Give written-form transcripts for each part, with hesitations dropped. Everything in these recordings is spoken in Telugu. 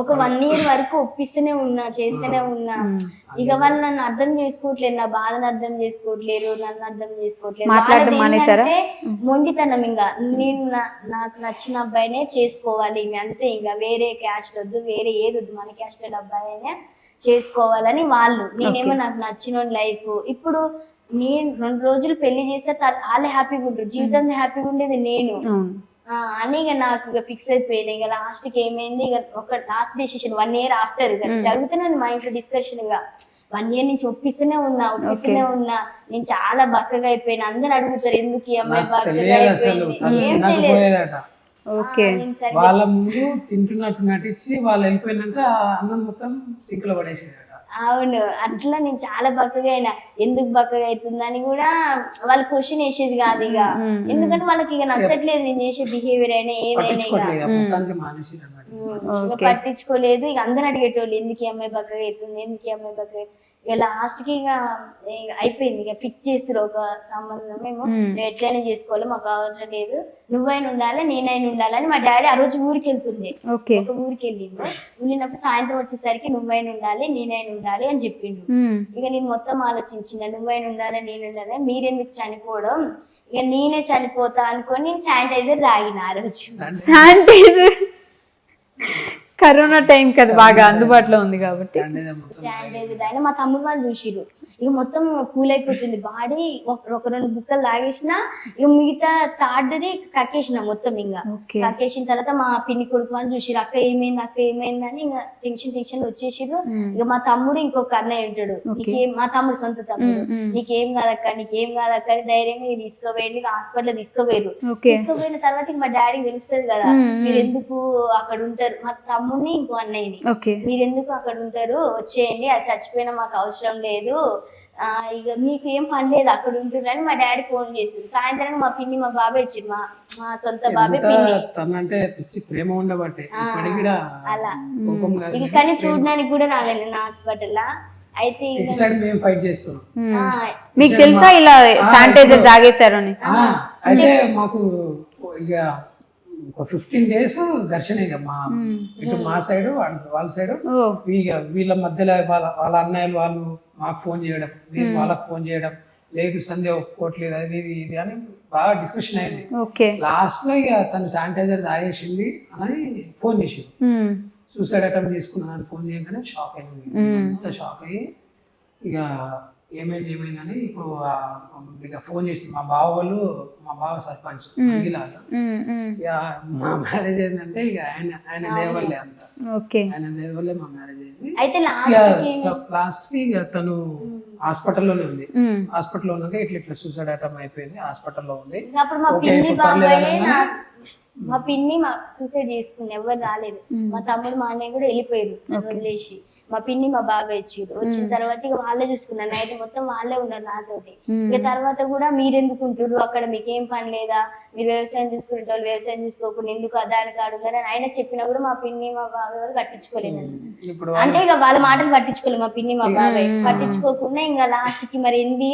ఒక 1 year వరకు ఒప్పిస్తూనే ఉన్నా, చేస్తూనే ఉన్నా. ఇక వాళ్ళు నన్ను అర్థం చేసుకోవట్లేదు, నా బాధను అర్థం చేసుకోవట్లేరు, నన్ను అర్థం చేసుకోవట్లేదు. మాట్లాడడం మానేశారా? మొండితనం. ఇంకా నేను నాకు నచ్చిన అబ్బాయినే చేసుకోవాలి అంతే, ఇంకా వేరే క్యాస్ట్ వద్దు, వేరే ఏది వద్దు, మన క్యాస్ట్ అబ్బాయినే చేసుకోవాలని వాళ్ళు. నేనేమో నాకు నచ్చిన లైఫ్. ఇప్పుడు నేను 2 రోజులు పెళ్లి చేస్తే వాళ్ళే హ్యాపీగా ఉంటారు, జీవితంలో హ్యాపీగా ఉండేది నేను అని ఇక నాకు ఇక ఫిక్స్ అయిపోయింది. ఇక లాస్ట్ కి ఏమైంది, ఇక ఒక లాస్ట్ డెసిషన్ 1 year ఆఫ్టర్ జరుగుతూనే ఉంది మా ఇంట్లో డిస్కషన్. ఇక 1 year నుంచి ఒప్పిస్తూనే ఉన్నా. నేను చాలా బక్కగా అయిపోయినా. అందరు అడుగుతారు ఎందుకు ఈ అమ్మాయి బక్కగా అయిపోయింది, ఏం తెలియదు. వాళ్ళ ముందు తింటున్నట్టు నటించి వాళ్ళు వెళ్ళిపోయినాక అన్నం మొత్తం సింక్ లో పడేసేది. అవును, అట్లా నేను చాలా బక్కగా అయినా. ఎందుకు బక్కగా అవుతుందని కూడా వాళ్ళు క్వశ్చన్ వేసేది కాదు ఇక, ఎందుకంటే వాళ్ళకి ఇక నచ్చట్లేదు నేను చేసే బిహేవియర్ అయినా ఏదైనా పట్టించుకోలేదు. ఇక అందరు అడిగేటోళ్ళు ఎందుకు ఈ అమ్మాయి బక్కగా అవుతుంది, ఎందుకు ఈ అమ్మాయి బక్కగా. ఇక లాస్ట్ కి ఇక అయిపోయింది, ఇక ఫిక్స్ చేస్తారు ఒక సంబంధం. మేము ఎట్లయినా చేసుకోవాలి, మాకు అవసరం లేదు, నువ్వైనా ఉండాలి నేనైనా ఉండాలని. మా డాడీ ఆ రోజు ఊరికి వెళ్తుండే, ఒక ఊరికి వెళ్ళినప్పుడు సాయంత్రం వచ్చేసరికి నువ్వైనా ఉండాలి నేనైనా ఉండాలి అని చెప్పిండు. ఇక నేను మొత్తం ఆలోచించిన, నువ్వైనా ఉండాలి నేను ఉండాలి, మీరెందుకు చనిపోవడం, ఇక నేనే చనిపోతా అనుకొని నేను శానిటైజర్ తాగిన ఆ రోజు. శానిటైజర్ కరోనా టైం కదా, బాగా అందుబాటులో ఉంది కాబట్టి శానిటైజర్ తాగిన. మా తమ్ముడు వాళ్ళు చూసిరు, ఇక మొత్తం కూల్ అయిపోతుంది బాడీ. ఒక 2 బుక్కలు తాగేసిన, ఇక మిగతా థర్డ్ది కక్కేసిన మొత్తం. ఇంకా కక్కేసిన తర్వాత మా పిన్ని కొడుకు వాళ్ళు చూసిరు, అక్క ఏమైంది అని ఇంకా టెన్షన్ వచ్చేసిరు. ఇక మా తమ్ముడు ఇంకొక అన్నయ్య ఉంటాడు, మా తమ్ముడు సొంత తమ్ముడు, నీకేం కాదక్క అని ధైర్యంగా తీసుకుపోయింది. హాస్పిటల్ తీసుకుపోయారు. తీసుకుపోయిన తర్వాత మా డాడీకి తెలుస్తుంది కదా, మీరు ఎందుకు అక్కడ ఉంటారు, మా తమ్ముడిని ఇంకో అన్నయ్యని, మీరెందుకు అక్కడ ఉంటారు, వచ్చేయండి, అది చచ్చిపోయినా మాకు అవసరం లేదు, ఇక మీకు ఏం పని లేదు అక్కడ ఉంటుందని మా డాడీ ఫోన్ చేసింది. సాయంత్రం మా పిన్ని మా బాబాయ్ వచ్చింది, మా సొంత బాబాయ్ పిన్ని. అలా ఇక కానీ చూడడానికి కూడా రాలేదు నా హాస్పిటల్. అయితే మీకు తెలుసా ఇలా శానిటైజర్ తాగేశారని? అయితే మాకు ఇక ఒక 15 days ఘర్షణ. ఇక ఇటు మా సైడ్ వాళ్ళ సైడ్, ఇక వీళ్ళ మధ్యలో వాళ్ళ అన్నయ్యలు వాళ్ళు మాకు ఫోన్ చేయడం, నేను వాళ్ళకి ఫోన్ చేయడం, లేదు సంధ్య ఒప్పుకోవట్లేదు అది ఇది అని బాగా డిస్కషన్ అయింది. లాస్ట్ లో ఇక తను శానిటైజర్ తాగేసింది అని ఫోన్ చేసింది. సూసైడ్ అటెంప్ట్ తీసుకున్నాను ఫోన్ చేయగానే షాక్ అయింది, అంత షాక్ అయ్యి ఇక ఏమైందని ఇప్పుడు ఇక ఫోన్ చేసింది మా బావ సర్పంచ్ మా మ్యారేజ్ ఏంటంటే ఇక ఆయన దేవల్లే అంత, ఆయన దేవల్లే మా మ్యారేజ్ అయింది. లాస్ట్ కి ఇక తను హాస్పిటల్లోనే ఉంది. హాస్పిటల్లో ఉన్నాక ఇట్లా సూసైడ్ అటెంప్ట్ అయిపోయింది, హాస్పిటల్లో ఉంది. మా పిన్ని సూసైడ్ చేసుకుని ఎవరు రాలేదు, మా తమ్ముడు మా అన్నయ్య కూడా వెళ్ళిపోయారు వదిలేసి. మా పిన్ని మా బాబాయ్ వచ్చిన తర్వాత ఇక వాళ్ళే చూసుకున్నారు, నైట్ మొత్తం వాళ్ళే ఉన్నారు నాతోటి. ఇక తర్వాత కూడా మీరెందుకు ఉంటారు అక్కడ, మీకేం పని లేదా, మీరు వ్యవసాయం చూసుకునే వాళ్ళు వ్యవసాయం చూసుకోకుండా ఎందుకు అదానికి అడుగుతారని ఆయన చెప్పినా కూడా మా పిన్ని మా బాబాయ్ వాళ్ళు పట్టించుకోలేదు. అంటే ఇక వాళ్ళ మాటలు పట్టించుకోలేదు మా పిన్ని మా బాబాయ్, పట్టించుకోకుండా ఇంకా లాస్ట్ కి మరి ఏంది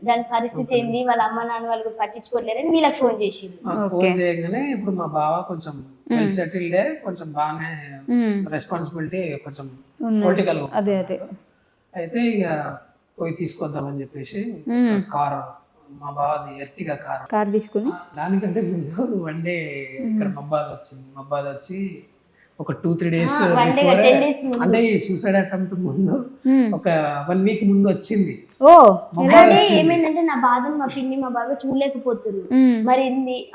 దాని పరిస్థితి ఏంది, వాళ్ళ అమ్మ నాన్న వాళ్ళు పట్టించుకోలేరని వీళ్ళకి ఫోన్ చేసింది. ఫోన్ చేయగానే ఇప్పుడు మా బావ కొంచెం వెల్ సెటిల్డ్, కొంచెం బాగానే రెస్పాన్సిబిలిటీ, కొంచెం పొలిటికల్ అయితే ఇక పోయి తీసుకొద్దామని చెప్పేసి కారు, మా బావది ఎర్టిగా కార్ తీసుకుని, దానికంటే ముందు 1 day ఇక్కడ మబ్బాద్ వచ్చి ఒక 2-3 days అంటే ఈ సూసైడ్ అటెంప్ట్ ముందు ఒక 1 week ముందు వచ్చింది. ఏమైందంటే నా బాధను మా పిన్ని మా బాగా చూడలేకపోతున్నారు. మరి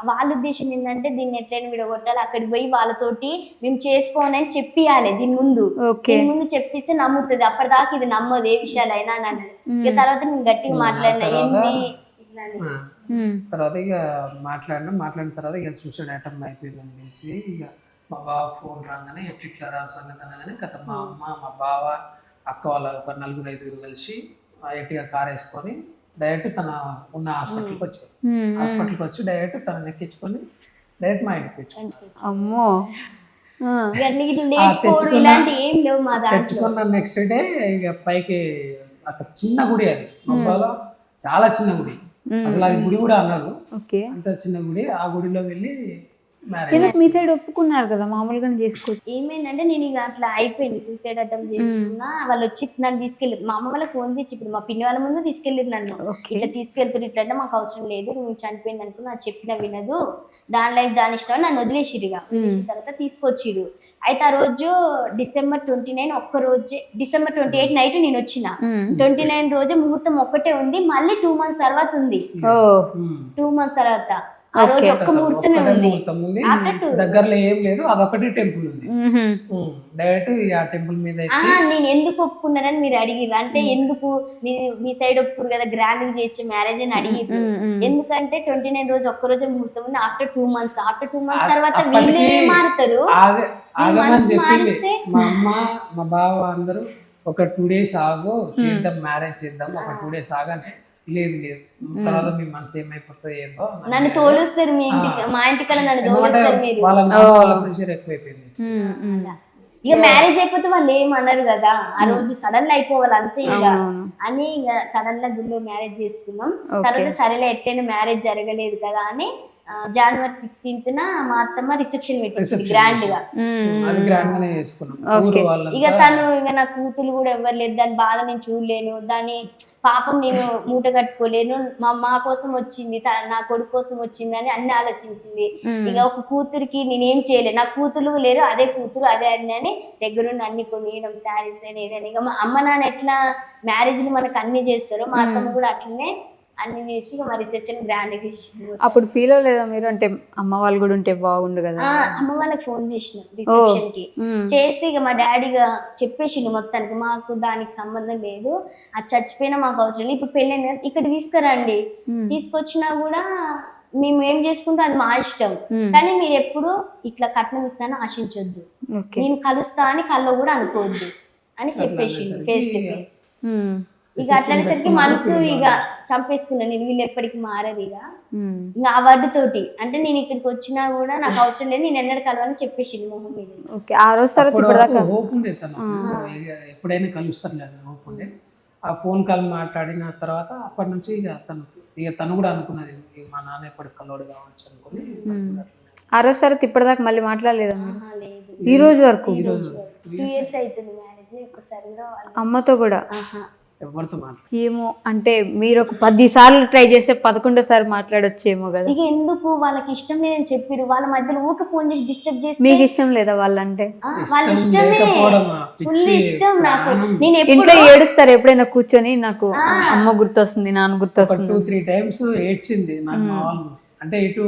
వాళ్ళ ఉద్దేశం ఏంటంటే దీన్ని ఎట్లయినా విడగొట్టాలి, అక్కడికి పోయి వాళ్ళతోటి మేము చేసుకోనని చెప్పియాలి, దీని ముందు చెప్పిస్తే నమ్ముతుంది, అప్పటిదాకా ఇది నమ్మదు ఏ విషయాలు అయినా అని అన్నది. ఇక తర్వాత నేను గట్టిగా మాట్లాడినా ఏంది తర్వాత ఇక మాట్లాడిన తర్వాత ఇక సూసైడ్ అటెంప్ట్ అయిపోయిందని తెలిసి ఇక మా బావ ఫోన్ రాగానే ఎట్లా రా సంగతి అనగానే కథ మా అమ్మ మా బావ అక్క వాళ్ళ ఒక 4-5 కలిసి ఎట్టిగా కార్ వేసుకొని డైరెక్ట్ తన ఉన్న హాస్పిటల్కి వచ్చారు. హాస్పిటల్కి వచ్చి డైరెక్ట్ తనని ఎక్కించుకొని డైరెక్ట్ మా ఇంటికి తెచ్చుకున్న నెక్స్ట్ డే ఇక పైకి అక్కడ చిన్న గుడి, అది మొబైల్లో చాలా చిన్న గుడి, అసలు అది గుడి కూడా అన్నారు, అంత చిన్న గుడి. ఆ గుడిలో వెళ్ళి మ్యారేజ్ ఎందుకు మీ సైడ్ ఒప్పుకున్నారు కదా మామూలుగానే చేసుకోవచ్చు. ఏమైందంటే నేను ఇక అట్లా అయిపోయింది, సూసైడ్ అటెంప్ట్ చేసుకున్నా. వాళ్ళు వచ్చి నన్ను తీసుకెళ్ళారు, మా అమ్మ వాళ్ళకి ఫోన్ చేసి ఇప్పుడు మా పిన్ని వాళ్ళ ముందు తీసుకెళ్ళారు నన్ను. ఓకే. ఇట్లా తీసుకెళ్తారు, ఇట్లా అంటే మాకు అవసరం లేదు, నువ్వు చనిపోయింది అనుకో, నాకు చెప్పిన వినదు, దాని లైఫ్ దాని ఇష్టం అని నన్ను వదిలేసిరు. ఇక వదిలేసిన తర్వాత తీసుకొచ్చిరు. అయితే ఆ రోజు December 29 ఒక్క రోజే, December 28 నైట్ నేను వచ్చిన. 29 రోజు ముహూర్తం ఒక్కటే ఉంది, మళ్ళీ 2 months తర్వాత ఉంది. ఓ 2 months తర్వాత ఆ రోజు ఒక్క ముహూర్తమే ఉంది. ఉంది After 2 దగ్గరలో ఏం లేదు, అదొకటి టెంపుల్ ఉంది. డైరెక్ట్ ఆ టెంపుల్ మీద నేను ఎందుకు ఒప్పుకున్నారని మీరు అడిగిర్రు. అంటే ఎందుకు మీ సైడ్ ఒప్పుకురు కదా, గ్రాండ్ గా చేయొచ్చు మ్యారేజ్ అని అడిగిర్రు. ఎందుకంటే 29 రోజు ఒక్క రోజు ముహూర్తం ఉంది. ఆఫ్టర్ 2 months తర్వాత వీళ్ళే మారుతారు. ఆగమని చెప్పింది మా అమ్మ మా బావ అందరూ. ఒక 2 days ఆగు, చేద్దాం మ్యారేజ్ చేద్దాం, ఒక 2 days ఆగంటే లేదు తర్వాత మీ మనసు ఏమైపోతుందో ఏందో, నన్ను తోలుస్తారు మీ ఇంటికి, మా ఇంటికన్నా నన్ను తోలుస్తారు మీరు. వాళ్ళ ప్రెషర్ ఎక్కువైపోయింది. ఇక మ్యారేజ్ అయిపోతే వాళ్ళు ఏమన్నారు కదా, ఆ రోజు సడన్ గా అయిపోవాలి అంతే ఇక అని, ఇక సడన్ గా గుళ్ళో మ్యారేజ్ చేసుకున్నాం. తర్వాత సరేలే ఎట్లయినా మ్యారేజ్ జరగలేదు కదా అని January 16th మా అత్తమ్మ రిసెప్షన్ పెట్టింది గ్రాండ్ గా. అది గ్రాండ్ గానే చేసుకున్నాం. ఇక తను ఇక నా కూతురు కూడా ఎవరు లేదు, దాని బాధ నేను చూడలేను, దాని పాపం నేను మూట కట్టుకోలేను, మా కోసం వచ్చింది, నా కొడుకు కోసం వచ్చింది అని అన్ని ఆలోచించింది. ఇక ఒక కూతురికి నేనేం చేయలేను, నా కూతురు లేరు, అదే కూతురు అదే అన్ని అని దగ్గరుండి అన్ని కొనియడం, శారీస్ అని ఏదైనా. ఇక మా అమ్మ నాన్న ఎట్లా మ్యారేజ్ లు మనకు అన్ని చేస్తారో మా అత్తమ్మ కూడా అట్లనే అన్ని చేసి ఇక మా రిసెప్షన్ గ్రాండ్ గా చేసింది. అప్పుడు ఫీల్ అవ్వలేదా మీరు, అంటే అమ్మ వాళ్ళు కూడా ఉంటే బాగుండు కదా? అమ్మ వాళ్ళకి ఫోన్ చేసిన రిసెప్షన్ కి చేసి ఇక మా డాడీగా చెప్పేసిండు మొత్తానికి, మాకు దానికి సంబంధం లేదు, అది చచ్చిపోయినా మాకు అవసరం లేదు, ఇప్పుడు పెళ్ళైంది కదా ఇక్కడ తీసుకురండి, తీసుకొచ్చినా కూడా మేము ఏం చేసుకుంటే అది మా ఇష్టం, కానీ మీరు ఎప్పుడు ఇట్లా కట్నం ఇస్తానని ఆశించొద్దు, నేను కలుస్తా అని కల్లో కూడా అనుకోవద్దు అని చెప్పేసిండు ఫేస్ టు ఫేస్. ఇక అట్లనేసరికి మనసు ఇక చంపేసుకున్నా నేను, వీళ్ళు ఎప్పటికి మారరు ఇక ఆ వర్డ్ తోటి. అంటే నేను ఇక్కడికి వచ్చినా కూడా నాకు అవసరం లేదు, నేను ఎన్నడూ కలవని చెప్పేసిండు మొహం మీద. ఆ రోజు తర్వాత హోప్ ఉండే తను, ఎప్పుడైనా కలుస్తాను లేదా హోప్ ఉండే. ఆ ఫోన్ కాల్ మాట్లాడిన తర్వాత అప్పటి నుంచి ఇక తను కూడా అనుకున్నది మా నాన్న ఎప్పటికి కలవడు కావచ్చు అనుకుని. ఆ రోజు తర్వాత ఇప్పటిదాకా మళ్ళీ మాట్లాడలేదా? లేదు, ఈ రోజు వరకు 2 years అవుతుంది మ్యారేజ్. ఒక్కసారి కూడా అమ్మతో కూడా ఎవరితో ఏమో, అంటే మీరు ఒక 10 సార్లు ట్రై చేస్తే 11వ మాట్లాడొచ్చేమో కదా. ఇక ఎందుకు వాళ్ళకి ఇష్టం లేదని చెప్పారు, వాళ్ళ మధ్యలో ఊక ఫోన్ చేసి డిస్టర్బ్ చేసి. మీకు ఇష్టం లేదా వాళ్ళంటే? వాళ్ళ ఇష్టమే, ఫుల్ ఇష్టం నాకు. నేను ఇంట్లో ఏడుస్తారు ఎప్పుడైనా కూర్చొని, నాకు అమ్మ గుర్తొస్తుంది, నాన్న గుర్తొస్తుంది. 2-3 times ఏడ్చింది నాకు. మా వాళ్ళు అంటే ఇటు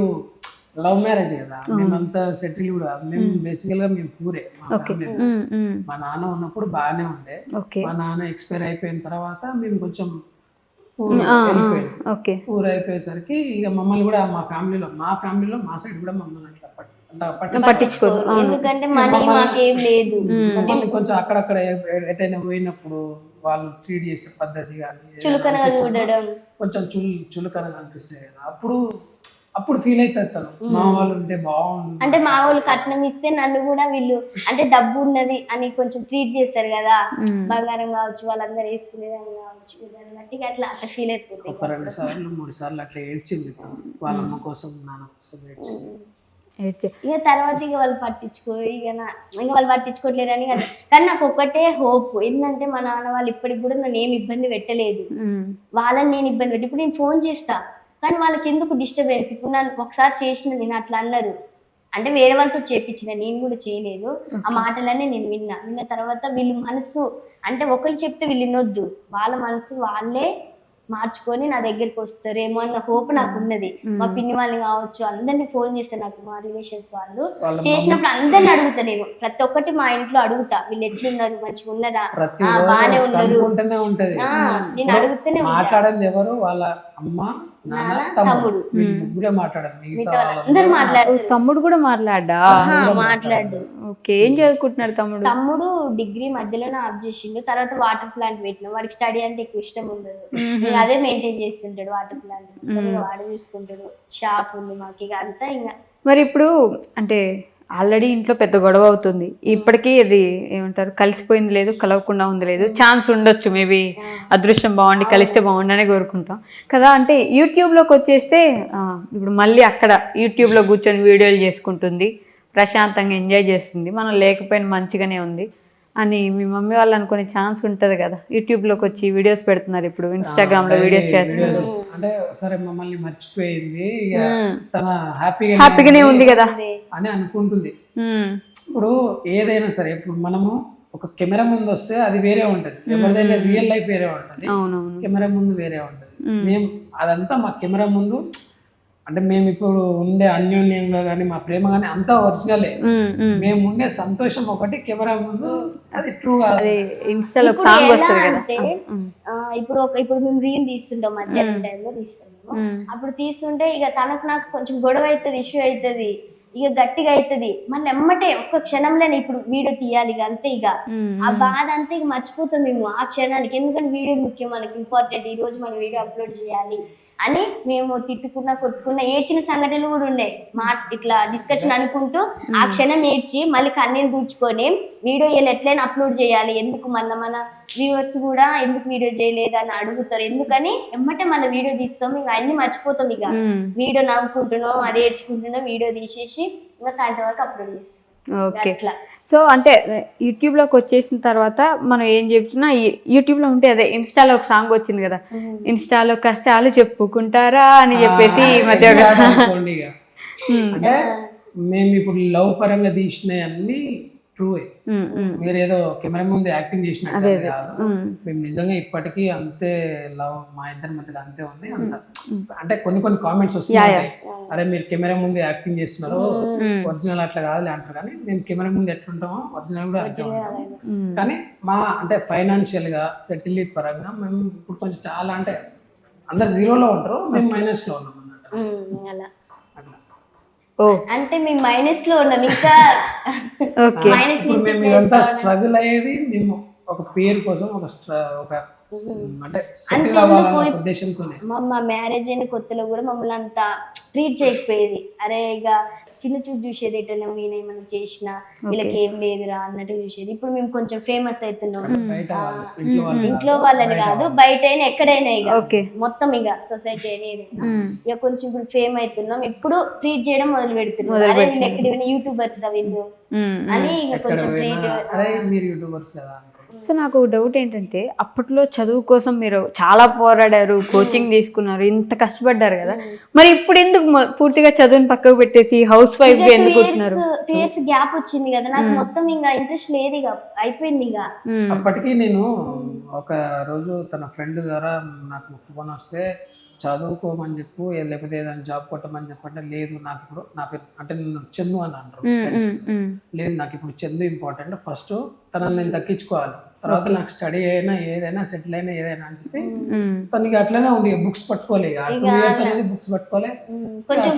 లవ్ మ్యారేజ్ కదా, మేమంతా సెటిల్ కూడా, మేము బేసికల్ గా మేము పూరే. మా నాన్న ఉన్నప్పుడు బాగానే ఉండే, మా నాన్న ఎక్స్పైర్ అయిపోయిన తర్వాత మేము కొంచెం పూర్ అయిపోయేసరికి ఇక మమ్మల్ని కూడా మా ఫ్యామిలీలో మా సైడ్ కూడా మమ్మల్ని పట్టించుకోదు, ఎందుకంటే మనీ మాకేం లేదు. మమ్మల్ని కొంచెం అక్కడక్కడ ఎటైనా పోయినప్పుడు వాళ్ళు ట్రీట్ చేసే పద్ధతి కానీ చులకనగా చూడడం, కొంచెం చులకనగా అనిపిస్తాయి కదా. అప్పుడు ఫీల్ అవుతారు తను, మా వాళ్ళు ఉంటే బాగుంది. అంటే మా వాళ్ళు కట్నం ఇస్తే నన్ను కూడా వీళ్ళు అంటే డబ్బు ఉన్నది అని కొంచెం ట్రీట్ చేస్తారు కదా, బంగారం కావచ్చు, వాళ్ళందరూ వేసుకునేదాన్ని కావచ్చు, దాన్ని బట్టి అట్లా ఫీల్ అయిపోతుంది. 2 సార్లు 3 సార్లు అట్లా ఏడ్చింది వాళ్ళ అమ్మ కోసం, నాన్న కోసం ఏడ్చింది. ఇక తర్వాత ఇక వాళ్ళు వాళ్ళు పట్టించుకోవట్లేరు అని. కానీ నాకు ఒక్కటే హోప్ ఏంటంటే మా నాన్న వాళ్ళు ఇప్పటికి కూడా నన్ను ఏమి ఇబ్బంది పెట్టలేదు, వాళ్ళని నేను ఇబ్బంది పెట్టి. ఇప్పుడు నేను ఫోన్ చేస్తా కానీ వాళ్ళకి ఎందుకు డిస్టర్బెన్స్. ఇప్పుడు నన్ను ఒకసారి చేసిన, నేను అట్లా అన్నారు అంటే వేరే వాళ్ళతో చేపించిన, నేను కూడా చేయలేదు. ఆ మాటలన్నీ నేను విన్న తర్వాత వీళ్ళు మనసు అంటే ఒకళ్ళు చెప్తే వీళ్ళు వినొద్దు, వాళ్ళ మనసు వాళ్ళే మార్చుకొని నా దగ్గరికి వస్తారేమో అన్న హోప్ నాకు ఉన్నది. మా పిన్ని వాళ్ళని కావచ్చు అందరినీ ఫోన్ చేస్తే, నాకు మా రిలేషన్స్ వాళ్ళు చేసినప్పుడు అందరిని అడుగుతా, నేను ప్రతి ఒక్కటి మా ఇంట్లో అడుగుతా, వీళ్ళు ఎట్లున్నారు, మంచిగా ఉన్నారా, బాగానే ఉన్నారు, నేను అడుగుతూనే మాట్లాడేది ఎవరు, వాళ్ళ అమ్మ నాన్న తమ్ముడు అందరు మాట్లాడారు. తమ్ముడు కూడా మాట్లాడు. ఓకే, ఏం చదువుకుంటున్నాడు తమ్ముడు డిగ్రీ మధ్యలోనే ఆఫ్ చేసిండు. తర్వాత వాటర్ ప్లాంట్ పెట్టిన, వాడికి స్టడీ అంటే ఎక్కువ ఇష్టం ఉండదు, అదే మెయింటైన్ చేస్తుంటాడు. వాటర్ ప్లాంట్ వాడు చూసుకుంటాడు, షాప్ ఉంది మాకు, ఇక అంతా. ఇంకా మరి ఇప్పుడు అంటే ఆల్రెడీ ఇంట్లో పెద్ద గొడవ అవుతుంది, ఇప్పటికీ ఇది ఏమంటారు కలిసిపోయింది లేదు, కలవకుండా ఉంది లేదు, ఛాన్స్ ఉండొచ్చు, మేబీ అదృష్టం బాగుండి కలిస్తే బాగుండనే కోరుకుంటాం కదా. అంటే యూట్యూబ్లోకి వచ్చేస్తే ఇప్పుడు మళ్ళీ అక్కడ యూట్యూబ్లో కూర్చొని వీడియోలు చేసుకుంటుంది, ప్రశాంతంగా ఎంజాయ్ చేస్తుంది, మనం లేకపోయినా మంచిగానే ఉంది అని మీ మమ్మీ వాళ్ళు అనుకునే ఛాన్స్ ఉంటుంది కదా. యూట్యూబ్లోకి వచ్చి వీడియోస్ పెడుతున్నారు, ఇప్పుడు ఇన్స్టాగ్రామ్లో వీడియోస్ చేస్తున్నారు. అంటే ఒకసారి మమ్మల్ని మర్చిపోయింది, ఇక తన హ్యాపీగానే ఉంది కదా అని అనుకుంటుంది. ఉమ్, ఇప్పుడు ఏదైనా సరే, ఇప్పుడు మనము ఒక కెమెరా ముందు వస్తే అది వేరే ఉంటది, ఎవరిదైనా రియల్ లైఫ్ వేరే ఉంటది, అవునవును. కెమెరా ముందు వేరే ఉంటది. మేము అదంతా మా కెమెరా ముందు అంటే మేము ఇప్పుడు ఉండే అన్యోన్యంగా కానీ మా ప్రేమ కానీ అంతా ఒరిజినలే. మేము ఉండే సంతోషం ఒకటి, కెమెరా ముందు అది ట్రూ కాదు. ఇన్స్టాలో ఇప్పుడు సాంగ్ ఎలా వస్తుంది కదా. అంటే ఇప్పుడు మేము రీల్ తీస్తుంటాం, మధ్యాహ్నం టైంలో తీస్తున్నాము. అప్పుడు తీస్తుంటే ఇక తనకు నాకు కొంచెం గొడవ అవుతుంది, ఇష్యూ అవుతుంది, ఇక గట్టిగా అవుతుంది. మళ్ళీ ఎమ్మటే ఒక్క క్షణంలోనే ఇప్పుడు వీడియో తీయాలి ఇక అంతే. ఇక ఆ బాధ అంతా ఇక మర్చిపోతాం మేము ఆ క్షణానికి, ఎందుకంటే వీడియో ముఖ్యం, మనకి ఇంపార్టెంట్, ఈ రోజు మనం వీడియో అప్లోడ్ చేయాలి అని మేము తిట్టుకున్నా కొట్టుకున్నా ఏడ్చిన సంఘటనలు కూడా ఉన్నాయి. ఇట్లా డిస్కషన్ అనుకుంటూ ఆ క్షణం ఏడ్చి మళ్ళీ కన్నీళ్ళు దూచుకొని వీడియో ఎట్లయినా అప్లోడ్ చేయాలి, ఎందుకు మన వ్యూవర్స్ కూడా ఎందుకు వీడియో చేయలేదు అని అడుగుతారు, ఎందుకని ఎమ్మటే మళ్ళీ వీడియో తీస్తాం. ఇక అన్ని మర్చిపోతాం, ఇక వీడియో నవ్వుకుంటున్నాం, అది ఏడ్చుకుంటున్నాం, వీడియో తీసేసి ఇంకా సాయంత్రం వరకు అప్లోడ్ చేస్తాం. ఓకే. సో అంటే యూట్యూబ్లోకి వచ్చేసిన తర్వాత మనం ఏం చెప్తున్నా యూట్యూబ్లో ఉంటే అదే ఇన్స్టాలో ఒక సాంగ్ వచ్చింది కదా, ఇన్స్టాలో కష్టాలు చెప్పుకుంటారా అని చెప్పేసి ఈ మధ్య అంటే మేము ఇప్పుడు లవ్ పరంగా తీసినవి అన్ని ట్రూ. మీరు ఏదో కెమెరా ముందు యాక్టింగ్ చేసినట్టు కాదు, మేము నిజంగా ఇప్పటికీ అంతే లవ్ మా ఇద్దరి మధ్యలో అంతే ఉంది. అంటే కొన్ని కామెంట్స్ వస్తున్నాయి, అరే మీరు కెమెరా ముందు యాక్టింగ్ చేస్తున్నారు, ఒరిజినల్ అట్లా కాదులే అంటారు. కానీ మేము కెమెరా ముందు ఎట్లుంటామో ఒరిజినల్ కూడా అంతే ఉంటాం. కానీ మా అంటే ఫైనాన్షియల్ గా సెటిల్ పరంగా మేము ఇప్పుడు కొంచెం చాలా అంటే అందరు జీరోలో ఉంటారు, మేము మైనస్ లో ఉన్నాం అన్నమాట. అంటే మేము మైనస్ లో ఉన్నాం, ఇంకా మైనస్ నుంచి ఇదంతా స్ట్రగుల్ అయ్యేది మేము ఒక పేరు కోసం, ఒక అంటే సెటిల్ అవ్వాలనే ఉద్దేశంతోనే. మా మ్యారేజ్ అయిన కొత్తలో కూడా మమ్మల్ని అంతా ట్రీట్ చేయకపోయేది. అరే ఇక చిన్న చూపు చూసేది, ఎటన్నా వీణ ఏమైనా చేసినా వీళ్ళకి ఏం లేదురా అన్నట్టు చూసేది. ఇప్పుడు మేము కొంచెం ఫేమస్ అవుతున్నాం, ఇంట్లో వాళ్ళని కాదు బయట అయినా ఎక్కడైనా ఇక మొత్తం ఇక సొసైటీ అనేది ఇక కొంచెం ఇప్పుడు ఫేమ్ అవుతున్నాం. ఇప్పుడు ట్రీట్ చేయడం మొదలు పెడుతున్నాం, అరే వీళ్ళు ఎక్కడ యూట్యూబర్స్ రా వీళ్ళు అని ఇక కొంచెం ట్రీట్. సో నాకు డౌట్ ఏంటంటే, అప్పట్లో చదువు కోసం మీరు చాలా పోరాడారు, కోచింగ్ తీసుకున్నారు, ఇంత కష్టపడ్డారు కదా, మరి ఇప్పుడు ఎందుకు పూర్తిగా చదువుని పక్కకు పెట్టేసి హౌస్ వైఫ్ ఎందుకు? 2 years గ్యాప్ వచ్చింది కదా, నాకు మొత్తం ఇంకా ఇంట్రెస్ట్ లేదు, ఇక అయిపోయింది. ఇక అప్పటికి నేను ఒక రోజు తన ఫ్రెండ్ ద్వారా నాకు ఫోన్ వస్తే చదువుకోమని చెప్పు, లేకపోతే ఏదైనా జాబ్ కొట్టమని చెప్పంటే, లేదు నాకు ఇప్పుడు నా పేరు అంటే నన్ను చందు అని అంటారు, లేదు నాకు ఇప్పుడు చందు ఇంపార్టెంట్, ఫస్ట్ తనని నేను దక్కించుకోవాలి, తర్వాత నాకు స్టడీ అయినా ఏదైనా సెటిల్ అయినా ఏదైనా అని చెప్పి తనకి అట్లనే ఉంది. బుక్స్ పట్టుకోలే, 2 years అనేది బుక్స్ పట్టుకోలే,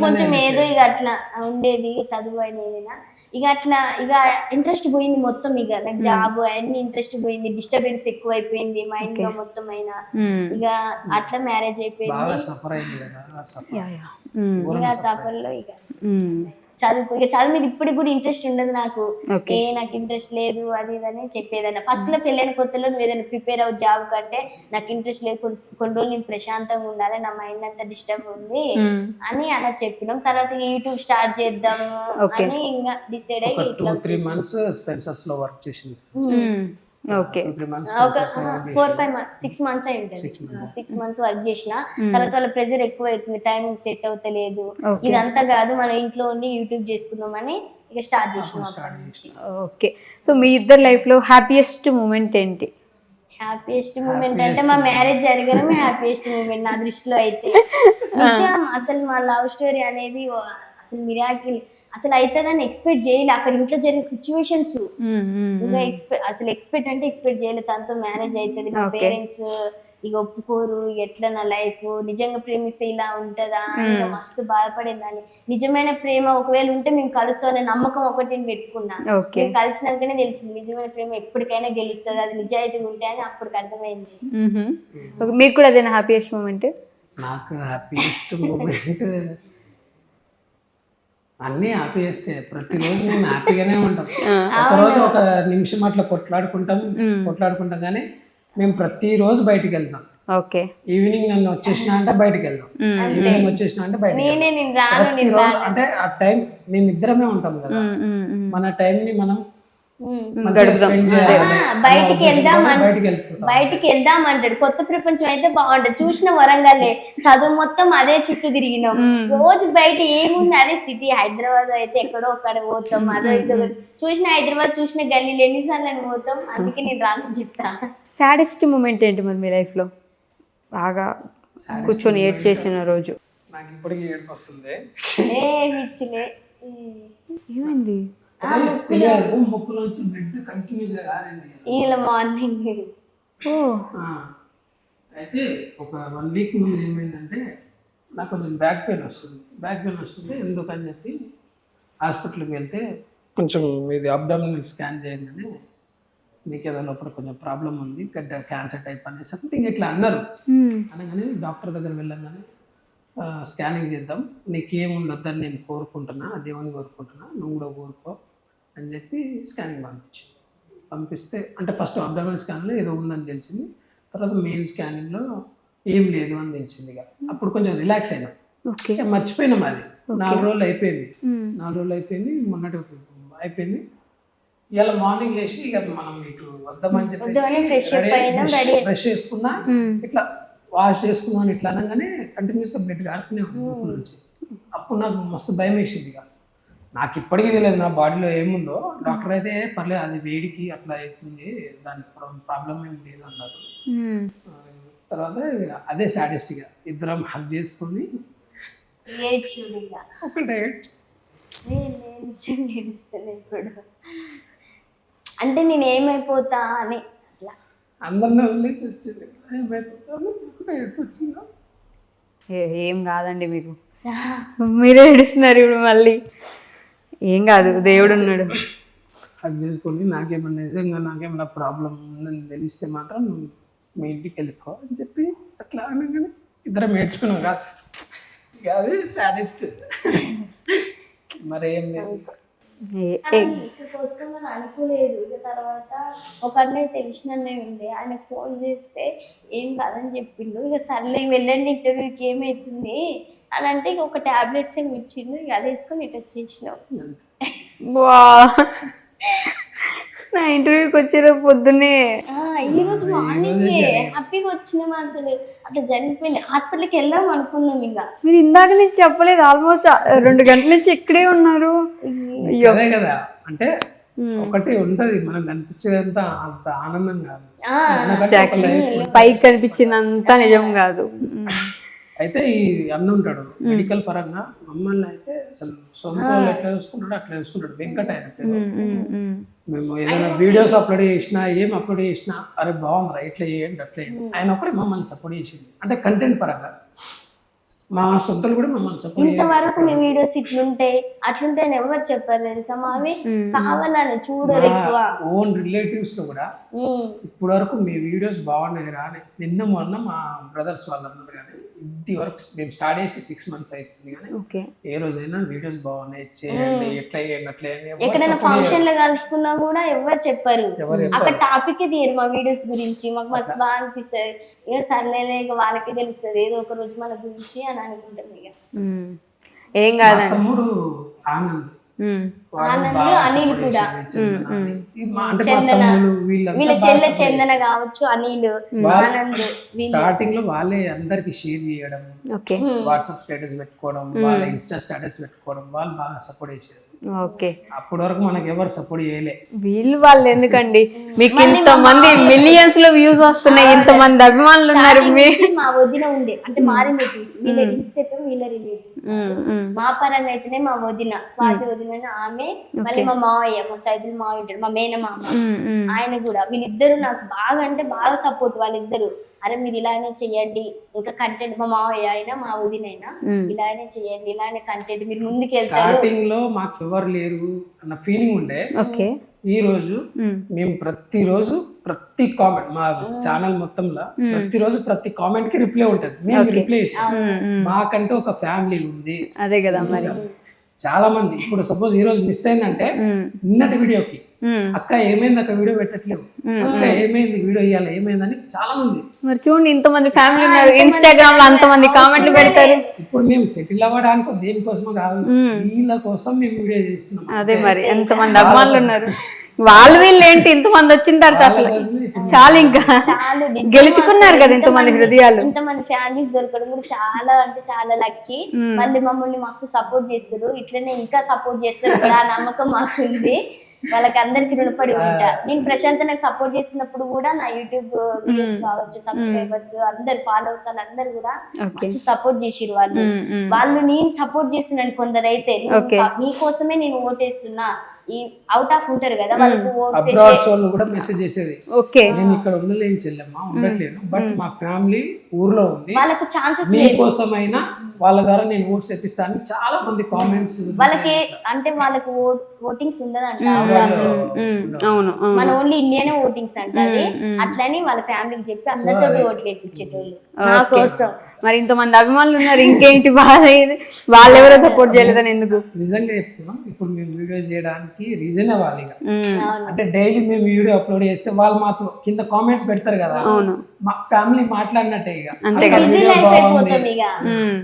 కొంచెం ఏదో ఇక అట్లా ఉండేది చదువు అయినా ఏదైనా. ఇక అట్లా ఇక ఇంట్రెస్ట్ పోయింది మొత్తం, ఇక నాకు జాబ్ అన్ని ఇంట్రెస్ట్ పోయింది, డిస్టర్బెన్స్ ఎక్కువ అయిపోయింది మైండ్ లో మొత్తం అయినా. ఇక అట్లా మ్యారేజ్ అయిపోయింది, సఫర్ లో ఇక చదువు మీద ఇప్పటికి కూడా ఇంట్రెస్ట్ ఉండదు నాకు. నాకు ఇంట్రెస్ట్ లేదు అది ఇదని చెప్పేదన్నా. ఫస్ట్ లో పెళ్ళైన కొత్తలో నువ్వు ఏదైనా ప్రిపేర్ అవ్వ జాబ్ కంటే నాకు ఇంట్రెస్ట్ లేదు, కొన్ని రోజులు నేను ప్రశాంతంగా ఉండాలి, నా మైండ్ అంతా డిస్టర్బ్ ఉంది అని అలా చెప్పినాం. తర్వాత యూట్యూబ్ స్టార్ట్ చేద్దాము అని ఇంకా డిసైడ్ అయ్యి 2-3 months స్పెన్సర్స్ లో వర్క్ చేసింది. ఓకే, ఒక 4-5 months 6 months అయి ఉంటుంది. 6 months వర్క్ చేసిన తర్వాత వాళ్ళ ప్రెజర్ ఎక్కువ అవుతుంది, టైమింగ్ సెట్ అవుతలేదు, ఇదంతా కాదు మనం ఇంట్లో ఉండి యూట్యూబ్ చేసుకుందామని ఇక స్టార్ట్ చేసినాం. ఓకే. సో మీ ఇద్దరు లైఫ్ లో హ్యాపీయెస్ట్ మూమెంట్ ఏంటి? హ్యాపీయెస్ట్ మూమెంట్ అంటే మా మ్యారేజ్ జరగడమే హ్యాపీయెస్ట్ మూమెంట్ నా దృష్టిలో అయితే. నిజం, అసలు మా లవ్ స్టోరీ అనేది అసలు మిరాకిల్, అసలు అవుతుందని ఎక్స్పెక్ట్ చేయలే. అక్కడ ఇంట్లో జరిగిన సిచ్యువేషన్స్ ఇంకా అసలు ఎక్స్పెక్ట్ చేయలేదు. తనతో మ్యారేజ్ అవుతుంది, మా పేరెంట్స్ ఇక ఒప్పుకోరు, ఎట్లా నా లైఫ్ నిజంగా ప్రేమిస్తే ఇలా ఉంటుందా ఇంకా మస్తు బాధపడేదాన్ని. నిజమైన ప్రేమ ఒకవేళ ఉంటే మేము కలుస్తామనే నమ్మకం ఒకటి పెట్టుకున్నా. మేము కలిసినాకనే తెలిసింది నిజమైన ప్రేమ ఎప్పటికైనా గెలుస్తుంది, అది నిజాయితీగా ఉంటే అని అప్పటికి అర్థమైంది. మీకు కూడా అదేనా హ్యాపీయెస్ట్ మూమెంట్? నాకు హ్యాపీయెస్ట్ మూమెంట్ అన్నీ హ్యాపీయెస్టే. ప్రతిరోజు మేము హ్యాపీగానే ఉంటాం. ఒకరోజు ఒక నిమిషం అట్లా కొట్లాడుకుంటాం కానీ మేము ప్రతిరోజు బయటికి వెళ్తాం. ఓకే. ఈవినింగ్ నన్ను వచ్చేసిన అంటే బయటికి వెళ్దాం, ఈవినింగ్ వచ్చేసిన అంటే బయటికి ప్రతిరోజు. అంటే ఆ టైం మేమిద్దరమే ఉంటాం కదా, మన టైం ని మనం బయటికి వెళ్దాం అంటాడు. కొత్త ప్రపంచం అయితే బాగుంటది. చూసిన వరంగల్లే చదువు మొత్తం అదే చుట్టూ తిరిగినాం. రోజు బయట ఏముంది అదే సిటీ. హైదరాబాద్ అయితే ఎక్కడో ఒక్కడ పోతాం, అదో ఇదో చూసిన హైదరాబాద్ చూసిన గల్లీలు ఎన్నిసార్లు అని పోతాం. అందుకే నేను రాను చెప్తా. సాడెస్ట్ మూమెంట్ ఏంటి మరి మీ లైఫ్ లో? బాగా కూర్చొని ఏడ్ చేసిన రోజు. నాకు ఇప్పటికీ ఏడుపు వస్తుంది. ఏమైంది? ముక్కులోంచి బ్లడ్ కంటిన్యూస్ గా కారింది మార్నింగ్. అయితే ఒక 1 వీక్ ముందు ఏమైందంటే నాకు కొంచెం బ్యాక్ పెయిన్ వస్తుంది. ఎందుకని చెప్పి హాస్పిటల్కి వెళ్తే కొంచెం ఇది అబ్డామినల్ స్కాన్ చేయండి, మీకు ఏదో లోపల కొంచెం ప్రాబ్లం ఉంది, క్యాన్సర్ టైప్ అనేది సంథింగ్ ఇట్లా అన్నారు. అనగానే డాక్టర్ దగ్గర వెళ్ళగానే స్కానింగ్ చేద్దాం, నీకేం ఉండొద్దని నేను కోరుకుంటున్నా, దేవుని కోరుకుంటున్నా, నువ్వు కూడా కోరుకో అని చెప్పి స్కానింగ్ పంపిస్తే అంటే ఫస్ట్ అబ్డామినల్ స్కాన్లో ఏదో ఉందని తెలిసింది. తర్వాత మెయిన్ స్కానింగ్లో ఏం లేదు అని తెలిసింది. ఇక అప్పుడు కొంచెం రిలాక్స్ అయినా, మర్చిపోయినాం. అది 4 రోజులు అయిపోయింది. మొన్నటి అయిపోయింది. ఇలా మార్నింగ్ లేచి ఇక మనం ఇటు వద్దామని చెప్పి బ్రష్ చేసుకున్నా, ఇట్లా వాష్ చేసుకున్నాను. ఇట్లా అనగానే కంటిన్యూస్గా బ్లడ్ కారుతూనే ఉంది నుంచి. అప్పుడు నాకు మస్తు భయం వేసింది. ఇక నాకు ఇప్పటికీ తెలియదు నా బాడీలో ఏముందో. డాక్టర్ అయితే పర్లేదు, అది వేడికి అట్లా అవుతుంది, దానికి ప్రాబ్లం ఏం లేదు అన్నారు. తర్వాత అదే సాటిస్ట్గా ఇద్దరం హగ్ చేసుకొని ఒకటే అంటే నేను ఏమైపోతా అని అందరినీ వదిలేసి వచ్చింది. ఏమైపోతా ఏం కాదండి, మీకు మీరే ఏడుస్తున్నారు ఇప్పుడు మళ్ళీ. ఏం కాదు, దేవుడు ఉన్నాడు. అది చేసుకొని నాకేమన్నా నిజంగా నాకేమన్నా ప్రాబ్లం ఉందని తెలిస్తే మాత్రం నువ్వు మీ ఇంటికి వెళ్ళిపో అని చెప్పి అట్లా అనగానే ఇద్దరం ఏడ్చుకున్నాం కాదు. ఇక అది సాడెస్ట్. మరేం లేదు, వస్తామని అనుకోలేదు. ఇక తర్వాత ఒక అన్నయ్య తెలిసిన అన్నయ్య ఉండే, ఆయన ఫోన్ చేస్తే ఏం కాదని చెప్పిండు. ఇక సర్లే వెళ్ళండి ఇంటర్వ్యూకి ఏమవుతుంది అని అంటే ఇక ఒక టాబ్లెట్స్ ఏమి ఇచ్చిండు. ఇక అది వేసుకొని ఇటు వచ్చేసినాం. నా ఇంటర్వ్యూకి వచ్చారు పొద్దున్నే. ఈ రోజు మార్నింగ్ హ్యాపీగా వచ్చినాం. అసలు అట్లా జరిగిపోయింది. హాస్పిటల్కి వెళ్దాం అనుకున్నాం. ఇక మీరు ఇందాక నుంచి చెప్పలేదు, ఆల్మోస్ట్ 2 గంటల నుంచి ఇక్కడే ఉన్నారు. అదే కదా, అంటే ఒకటి ఉంటది మనకు కనిపించేదంతా అంత ఆనందం కాదు, పైకి కనిపించిందంతా నిజం కాదు. అయితే ఈ అన్న ఉంటాడు మెడికల్ పరంగా, మమ్మల్ని అయితే అసలు సొంత ఎట్లా చూసుకుంటాడు అట్లా చూసుకుంటాడు. వెంకట ఆయన పేరు. మేము ఏదైనా వీడియోస్ అప్లోడ్ చేసినా, ఏం అప్లోడ్ చేసినా, అరే బాగుందిరా ఇట్లా చేయండి అట్లా చేయండి, ఆయన ఒకటే మమ్మల్ని సపోర్ట్ చేసింది. అంటే కంటెంట్ పరంగా మా సొంతలు కూడా మమ్మల్ని సపోర్ట్. ఇంతవరకు మీ వీడియోస్ ఇట్లుంటాయి అట్లుంటాయని ఎవరు చెప్పారు తెలుసా? మావి కావాలని చూడరు ఎక్కువ. ఓన్ రిలేటివ్స్ లో కూడా ఇప్పటి వరకు మీ వీడియోస్ బాగున్నాయి రా అని మొన్న మా బ్రదర్స్ వాళ్ళందరూ కానీ ఇది వరకు మేము స్టార్ట్ చేసి 6 months అవుతుంది కానీ ఏ రోజైనా వీడియోస్ బాగున్నాయి చేయండి ఎట్లా చేయండి అట్లా ఎక్కడైనా ఫంక్షన్ లో కలుసుకున్నా కూడా ఎవరు చెప్పారు. అక్కడ టాపిక్ తీయరు మా వీడియోస్ గురించి. మాకు మస్తు బాగా అనిపిస్తుంది. ఇక సర్లే ఇక వాళ్ళకే తెలుస్తుంది ఏదో ఒక రోజు మన గురించి అని అనుకుంటాం. ఇక ఏం కాదండి. తమ్ముడు ఆనంద్ అనిల్ కూడా, వీళ్ళ చెల్లె చందన కావచ్చు, అనిల్ ఆనంద్ స్టార్టింగ్ లో వాళ్ళే అందరికి షేర్ చేయడం, వాట్సాప్ స్టేటస్ పెట్టుకోవడం, వాళ్ళ ఇన్స్టా స్టేటస్ పెట్టుకోవడం, వాళ్ళు బాగా సపోర్ట్ చేశారు. అప్పటి వరకు మనకి ఎవరు సపోర్ట్ చేయలే. వాళ్ళు ఎందుకండి, మీకు ఇంతమంది మిలియన్స్ లో వ్యూస్ వస్తున్నాయి, ఇంతమంది అభిమానులు ఉన్నారు. మా వదిన ఉండే అంటే మా రిలేటివ్స్, వీళ్ళ వీళ్ళ రిలేటివ్స్. మా పరంగా అయితేనే మా వదిన స్వాతి వదిన ఆమె, మళ్ళీ మా మావయ్య మా సైదుల్ మావయ్య ఉంటాడు, మా మేనమామ ఆయన కూడా. వీళ్ళిద్దరు నాకు బాగా అంటే బాగా సపోర్ట్. వాళ్ళిద్దరు అరే మీరు ఇలానే చెయ్యండి, ఇంకా కంటెంట్ మా మావయ్య అయినా మా వదినైనా ఇలానే చెయ్యండి, ఇలానే కంటెంట్ మీరు ముందుకు వెళ్తారు. స్టార్టింగ్ లో మాకు ఎవరు లేరు అన్న ఫీలింగ్ ఉండే. ఈ రోజు మేము ప్రతిరోజు ప్రతి కామెంట్ మా ఛానల్ మొత్తంలో ప్రతిరోజు ప్రతి కామెంట్ కి రిప్లై ఉంటది. మేము రిప్లై ఇస్తాం. మాకంటూ ఒక ఫ్యామిలీ ఉంది. అదే కదా మరి. చాలా మంది ఇప్పుడు సపోజ్ ఈ రోజు మిస్ అయిందంటే నిన్నటి వీడియోకి అక్క ఏమైంది అక్క వీడియో పెట్టట్లేవు, అక్క ఏమైంది వీడియో ఇవ్వాలి ఏమైందని చాలా మంది. మరి చూడండి ఇంతమంది ఫ్యామిలీ ఉన్నారు, ఇన్స్టాగ్రామ్ లో అంతమంది కామెంట్లు పెడతారు. ఇప్పుడు మేము సెటిల్ అవ్వడానికి దేనికోసమో కాదు, వీళ్ళ కోసం మేము వీడియో చేస్తున్నాం. అదే మరి ఎంతమంది అభిమానులు ఉన్నారు, వాళ్ళు వీళ్ళు ఏంటి ఇంతమంది వచ్చిన తర్వాత అసలు చాలు ఇంకా గెలుచుకున్నారు కదా ఇంతమంది హృదయాలు. ఇంతమంది ఫ్యామిలీస్ దొరకడం కూడా చాలా అంటే చాలా లక్కీ. మళ్ళీ మమ్మల్ని మస్తు సపోర్ట్ చేస్తారు, ఇట్లనే ఇంకా సపోర్ట్ చేస్తారు కదా ఆ నమ్మకం మాకుంది. వాళ్ళకి అందరికి రుణపడి ఉంటా. నేను ప్రశాంత్ నాకు సపోర్ట్ చేస్తున్నప్పుడు కూడా నా యూట్యూబ్ వీడియోస్ కావచ్చు, సబ్స్క్రైబర్స్ అందరు ఫాలోవర్స్ అందరు కూడా సపోర్ట్ చేసిరు. వాళ్ళు నేను సపోర్ట్ చేస్తున్నాను, కొందరైతే నీకోసమే నేను ఓటేస్తున్నా ఈ అవుట్ ఆఫ్ ఉంటారు కదా వాళ్ళకు కూడా మెసేజ్ చేసేది, నేను ఇక్కడ ఉండలేని చెల్లెమ్మా ఉండట్లేదు, బట్ మా ఫ్యామిలీ ఊర్లో ఉంది, వాళ్ళకు ఛాన్సెస్ మీకోసమైనా వాళ్ళ ద్వారా నేను ఓట్స్ తెప్పిస్తాను. చాలా మంది కామెంట్స్ వాళ్ళకి అంటే వాళ్ళకు ఓటింగ్స్ ఉండదంట, మన ఓన్లీ ఇండియానే ఓటింగ్స్ అంటది. అట్లని వాళ్ళ ఫ్యామిలీకి చెప్పి అందరితో ఓట్లు వేయించేటోళ్ళు నా కోసం. మరి ఇంతమంది అభిమానులు ఉన్నారు, ఇంకేంటి బాధ ఇది, వాళ్ళెవరో సపోర్ట్ చేయలేదని ఎందుకు? నిజంగా చెప్తున్నాం, ఇప్పుడు మేము వీడియో చేయడానికి రీజన్ అవ్వాలి. అంటే డైలీ మేము వీడియో అప్లోడ్ చేస్తే వాళ్ళు మాత్రం కింద కామెంట్స్ పెడతారు కదా, మా ఫ్యామిలీ మాట్లాడినట్టే ఇక. అంతే కదా.